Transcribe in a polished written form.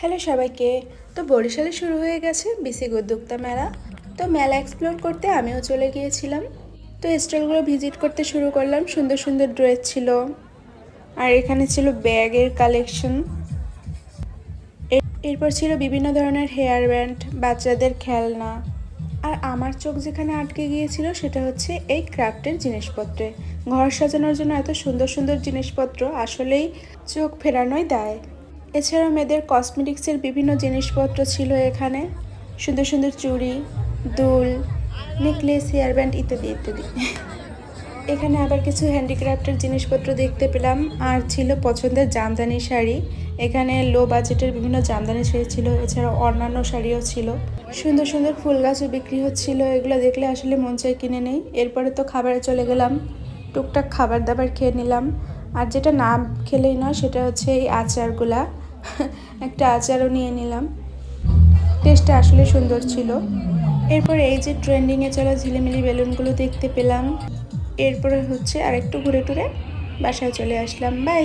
Hello সবাইকে। তো বরিশালে শুরু হয়ে গেছে বিসিক উদ্যোক্তা মেলা। তো মেলা এক্সপ্লোর করতে আমিও চলে গিয়েছিলাম। তো স্টলগুলো ভিজিট করতে শুরু করলাম। সুন্দর সুন্দর ড্রেস ছিল, আর এখানে ছিল ব্যাগের কালেকশন। এরপর ছিল বিভিন্ন ধরনের হেয়ার ব্যান্ড, বাচ্চাদের খেলনা। আর আমার চোখ যেখানে আটকে গিয়েছিল সেটা হচ্ছে এই ক্রাফটের জিনিসপত্রে। ঘর সাজানোর জন্য এত সুন্দর সুন্দর জিনিসপত্র আসলেই চোখ ফেরানোই দেয়। এছাড়া মেয়েদের কসমেটিক্সের বিভিন্ন জিনিসপত্র ছিল এখানে। সুন্দর সুন্দর চুড়ি, দুল, নেকলেস, হেয়ার ব্যান্ড ইত্যাদি ইত্যাদি। এখানে আবার কিছু হ্যান্ডিক্রাফটের জিনিসপত্র দেখতে পেলাম। আর ছিল পছন্দের জামদানি শাড়ি। এখানে লো বাজেটের বিভিন্ন জামদানি শাড়ি ছিল, এছাড়া অন্যান্য শাড়িও ছিল। সুন্দর সুন্দর ফুল গাছও বিক্রি হচ্ছিল, এগুলো দেখলে আসলে মন চাই কিনে নেই। এরপরে তো খাবারে চলে গেলাম, টুকটাক খাবার দাবার খেয়ে নিলাম। আর যেটা না খেলেই নয় সেটা হচ্ছে এই আচারগুলা। একটা আচারও নিয়ে নিলাম, টেস্টটা আসলে সুন্দর ছিল। এরপর এই যে ট্রেন্ডিংয়ে চলা ঝিলিমিলি বেলুনগুলো দেখতে পেলাম। এরপরে হচ্ছে আর একটু ঘুরে টুরে বাসায় চলে আসলাম। বাই।